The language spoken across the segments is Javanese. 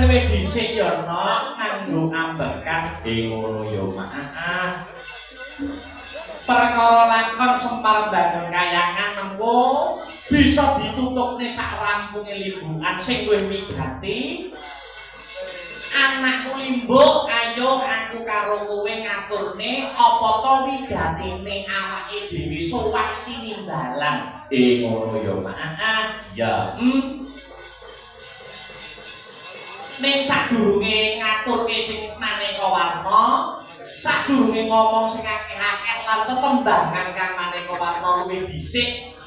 luwih dhisik ya no nganggo ambekan ngono ya Mak. Perkara lakon Semar Bangun Kayangan mengko bisa ditutupne sak rampunge limbukan sing luwih migati. Anakku limbuk, ayo aku karo kowe ngaturne apa to wigatine awake dhewe sowan tinimbalan. Ngono ya Mak. Ya. Ning sadurunge ngaturke sing maneka warna, sadurunge ngomong sing akeh-akeh lan tetembangan kang maneka warna luwih dhisik,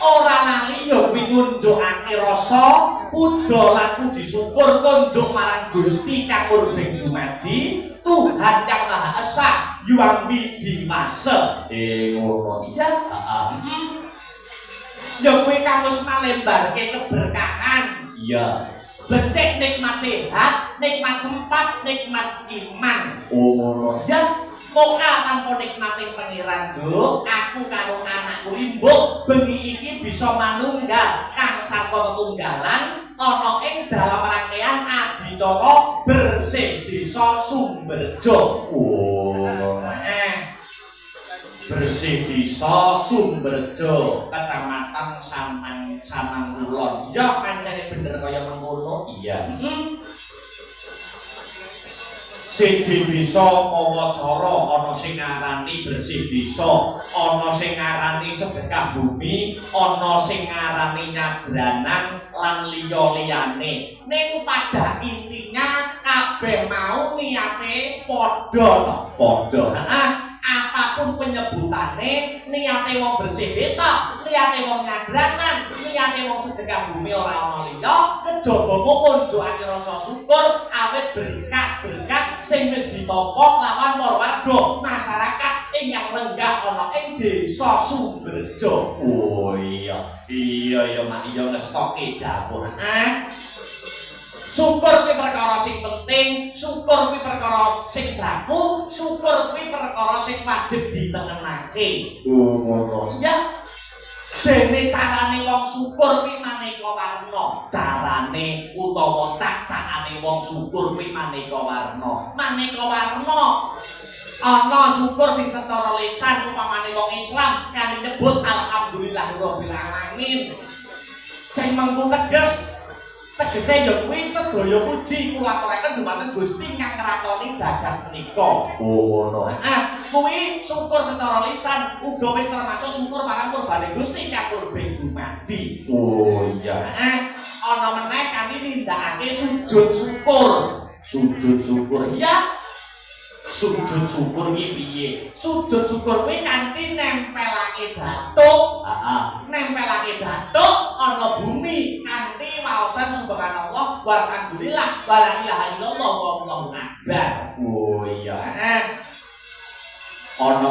ora lali ya kuwi nunjukake rasa puja lan puji syukur kunjuk marang Gusti kang urbing dumadi, Tuhan yang Maha Esa, Hyang Widimasa. Ngono iya. Ya kuwi kang wis malembarke keberkahan. Iya. Becik nikmat sehat, nikmat sempat, nikmat iman. Ngono ya. Moga tanpa nikmating pangeran Nduk, aku karo anakku limbuk bengi iki bisa manunggal kang sarta tetunggalan ana ing dalam rangkaian adicara bersih desa Sumberjo. Bersih desa Sumberjo, Kecamatan Sanang Kulon. Ya pancene bener kaya mengkono. Iya. Siji desa mawacara ana sing ngarani bersih desa, ana sing ngarani sedekah bumi, ana sing ngarani nyadranan lan liya-liyane. Ning pada intinya kabeh mau niate padha. Apapun penyebutane, niate wong bersih desa, niate wong nyadranan, niate wong sedekah bumi ora ana liya, kejaba ngunjukake rasa syukur awit berkah-berkah sing wis ditampa lawan para warga masyarakat ingkang lenggah ana ing desa Sumberjo. Oh iya ya Mak, iya ngestoke dawuh. Syukur kuwi perkara sing penting, syukur kuwi perkara sing baku, syukur kuwi perkara sing wajib ditengenake. Ngono. Iya. Dene carane wong syukur kuwi maneka warna. Carane utawa cacakane wong syukur kuwi maneka warna. Maneka warna. Ana syukur sing secara lisan upamane wong Islam kan nyebut alhamdulillahirabbil alamin. Sing mengko tegese ya kuwi sedaya puji kula aturaken dumateng Gusti kang ngrakoni jagat menika. Ngono. Kuwi syukur secara lisan uga wis termasuk syukur marang kurbane Gusti kang urbing dumadi. Oh iya. Ana meneh kami nindakake sujud syukur. Sujud syukur. Iya. Sujud syukur iki piye? Sujud syukur kuwi kanthi nempelake datuk. Nempelake datuk ana bumi kanthi waosan subhanallah walhamdulillah wala ilaha illallah wallahu akbar. Oh iya. Ana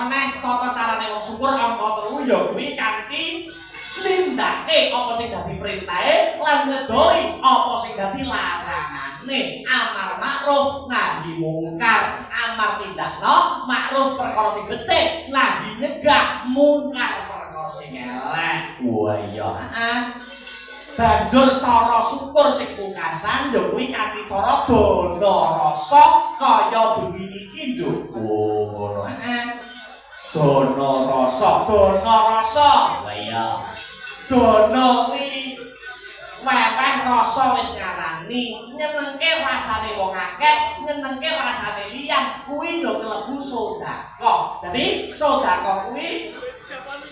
meneh tata carane wong syukur angka 3 ya kuwi kanthi nindake apa sing dadi perintahe lan ngedoi apa sing dadi larangane. Amar makruf nahi mungkar. Amar tindakno makruf perkara sing becik, nahi nyegah mungkar perkara sing elek. Wah iya. Banjur cara syukur sing pungkasan ya kuwi kanthi cara dana rasa kaya bengi iki Nduk. Oh ngono. Dana rasa. Lah iya. Dana kuwi weweh rasa wis ngarani, nyenengke rasane wong akeh, nyenengke rasane liyan, kuwi yo klebu sedekah. Dadi sedekah kuwi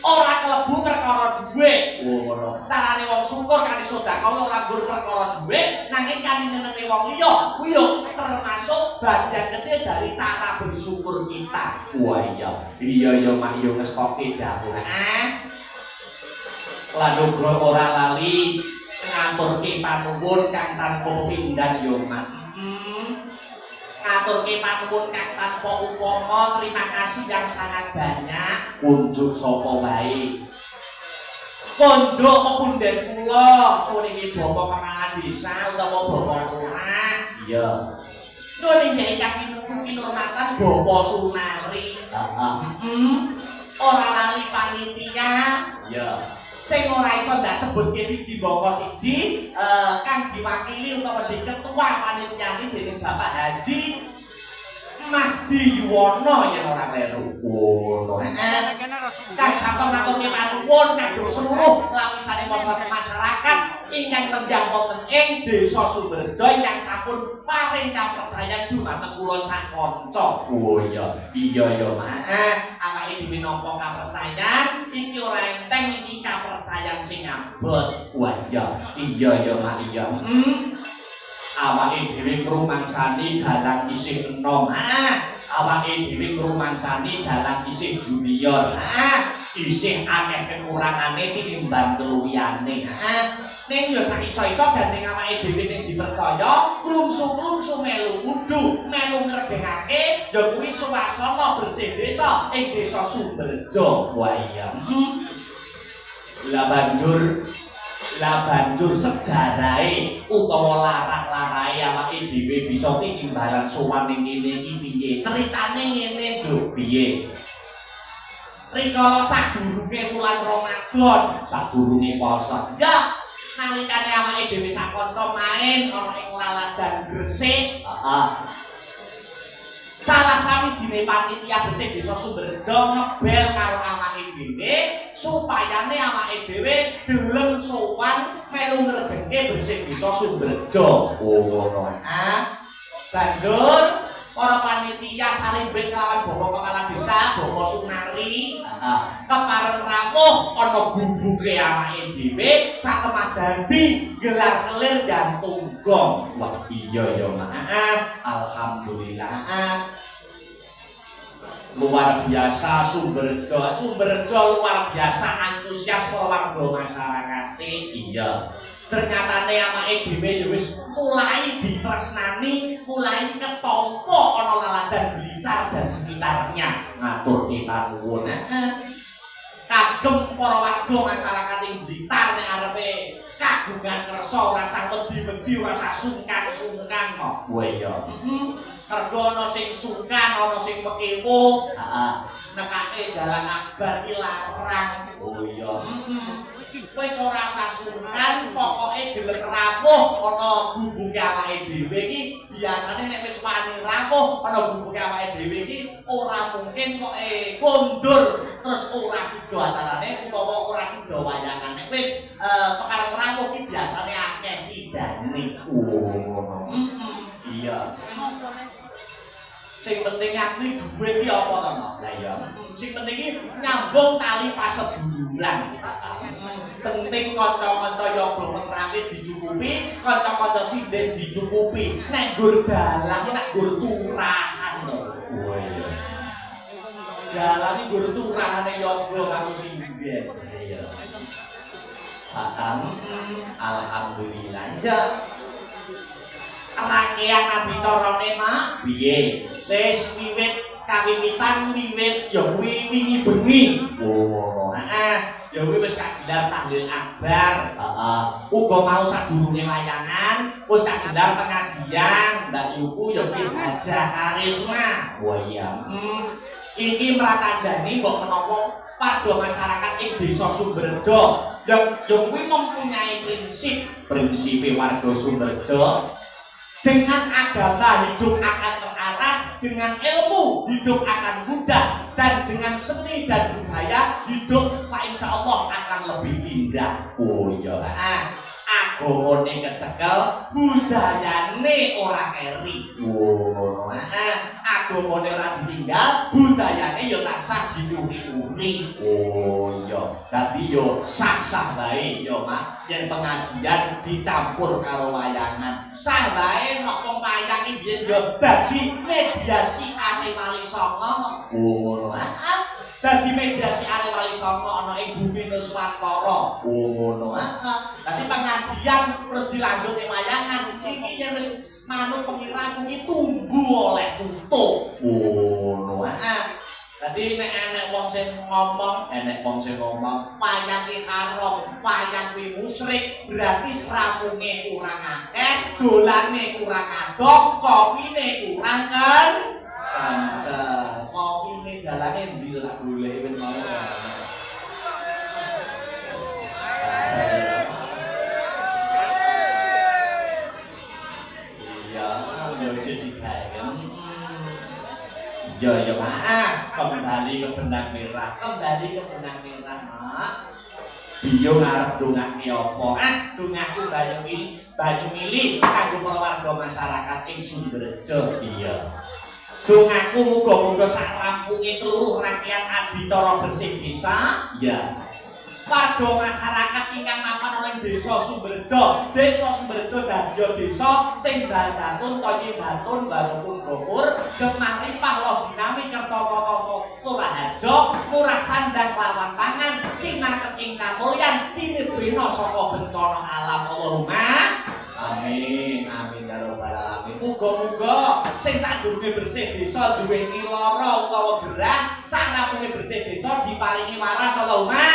ora klebu perkara dhuwit. Oh ngono. Carane wong syukur kanthi sedekah ora nggur perkara dhuwit, nanging kanthi nyenengne wong liya, kuwi yo termasuk bagian kecil dari cara bersyukur kita. Wah iya. Iya ya Mak yo ngestoke dawuh. Lan uga ora lali ngaturke panuwun kang tanpa pindhan ya Mak. Ngaturke panuwun kang tanpa upama, terima kasih yang sangat banyak. Kunjuk sapa wae. Kunjuk pepunden kula, niki Bapak Kepala Desa utawa Bapak Lurah. Iya. Niki kang kinurmatan Bapak Sunari. Ora lali panitia. Iya. sing ora iso ndak sebutke siji bangka siji kang diwakili utawa di ketua panitiane dening Bapak Haji Mahdi Yuwono yen ora kleru. Ngono. Kang sampun ngaturke panuwun kanggo seluruh lapisane masyarakat ingkang lenggah wonten ing Desa Sumberjo ingkang sampun paring kapercayan dumateng kula sak kanca. Oh iya. Iya ya, Mak. Awake dhewe nampa kapercayan iki ora enteng iki kapercayan sing abot. Wah iya. Iya ya, Mak. Iya. Awake dhewe ngrumangsani dalang isih enom. Awake dhewe ngrumangsani dalang isih junior. Isih akeh kekurangane tinimbang keluyane. Ning yo sak iso-iso gandeng awake dhewe sing dipercaya, klungsu-klungsu melu udu, melu ngregengake ya kuwi suasana bersih desa ing Desa Sumberjo. Wah iya. Lah banjur sejarahe utawa larah-larahe awake dhewe bisa tinimbalan sowan ning kene iki piye? Critane ngene, Nduk, piye? Rikala sadurunge wulan Ramadan, sadurunge poso. Ya, nalikane awake dhewe sak kanca main ana ing laladan Gresik, salah sawijine panitia Gresik Desa Sumberjo ngebel karo awake dhewe supayane awake dhewe gelem sowan melu ngregengke Gresik Desa Sumberjo. Oh ngono. Banjur para panitia saling kelawan Bapak Kepala Desa, Bapak Sunari, kepareng rawuh ana gumbuke awake dhewe sakemah dadi gelar kelir gantung gong. Wah iya ya, Mak. Alhamdulillah. Luar biasa Sumberjo luar biasa antusias para warga masyarakat. Iya. Ternyatane awake dhewe ya wis mulai ditresnani, mulai ketompo ana laladan Blitar dan sekitarnya. Ngaturke panuwun. Kagem para warga masyarakat ing Blitar nek arepe kagungan kersa rasa wedi-wedi, rasa sungkan-sungkan kok. Wah iya. Mergo ana sing sungkan, ana sing pekewo. Nekake dalan akbar ki larang. Oh iya. Wis ora usah sungkan, pokoke gelem rawuh ana gumbuke awake dhewe iki. Biasane nek wis wani rawuh ana gumbuke awake dhewe iki ora mungkin kok kondur terus ora sida acarane utawa ora sida wayangan. Nek wis kepareng rawuh iki biasane akeh sidane. Oh ngono. Iya. Sing penting aku duwe iki apa to, Mak? Lah ya. Sing penting iki nyambung tali paseduluran. Penting kanca-kanca yoga penrawe dicukupi, kanca-kanca sinden dicukupi. Nek nggur dalang nek nggur turahan to. Oh iya. Dalang iki nggur turahane yoga karo sinden. Iya. Alhamdulillah. Ya. Rakyat adicarane, Mak. Piye? Wis wiwit kawiwitan wiwit ya kuwi wingi bengi. Oh. Ya kuwi wis kagelar tahlil akbar. Uga mau sadurunge wayangan, wis kagelar pengajian, Mbak Yuku ya kuwi Hajah Karisma. Wah iya. Iki mratandani mbok menapa warga masyarakat ing Desa Sumberjo yang kuwi mempunyai prinsipe warga Sumberjo. Dengan agama hidup akan terarah, dengan ilmu hidup akan mudah, dan dengan seni dan budaya hidup insya Allah akan lebih indah. Oh iya. Agamane kecekel, budayane ora keri. Oh ngono. Agamane ora ditinggal, budayane ya tansah diuri-uri. Oh iya. Dadi yo sah-sah bae yo, Mak. Yen pengajian dicampur karo wayangan. Sah bae nek wong wayang iki biyen yo dadi mediasi are Wali Songo. Oh ngono. Dadi mediasi are Wali Songo ana ing bumi Nuswantara. Oh ngono. Dadi pengajian terus dilanjut ing wayangan. Iki yen wis manut pengiraku iki tumbuh oleh tutuk. Oh ngono. Dadi nek enek wong sing ngomong wayang ki haram, wayang kuwi musyrik, berarti srapunge kurang akeh, dolane kurang adok, kopine kurang kan. Kopine dalane ndi tak goleki ben mau. Kembali ke benang merah, kembali ke benang merah, Mak. Biyo ngarep dongake apa? Dongaku banyu mili kanggo para warga masyarakat ing Sumberjo. Iya. Dongaku muga-muga sak rampunge seluruh rakyat adicara bersih desa. Iya. Warga masyarakat ingkang mapan ing desa Sumberjo. Desa Sumberjo dadi desa sing dandatun thayyibatun barokun ghafur, gemari pahlojinami kerta-kerta Kuraharjo, murah sandang lawan pangan, cinaket ing kamulyan dinebena saka bencana alam. Allahumma amin, amin ya rabbal alamin. Muga-muga sing sadurunge bersih desa duweni lara utawa gerah, sarampunge bersih desa diparingi waras. Allahumma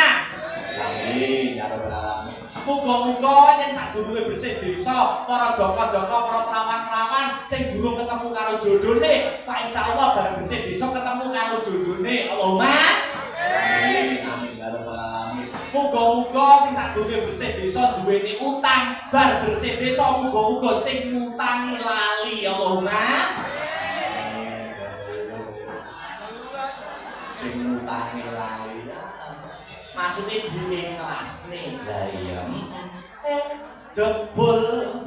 amin ya rabbal alamin. Muga-muga yen sadurunge bersih desa, para joko-joko, para perawan-perawan sing durung ketemu karo jodhone, fa insyaallah bareng bersih desa ketemu karo jodhone. Allahumma amin, amin ya rabbal alamin. Muga-muga sing sadurunge bersih desa duweni utang, bar bersih desa muga-muga sing ngutangi lali. Allahumma amin. Sing ngutangi lali. Maksudnya duwe kelas nih. Lah iya. Jebul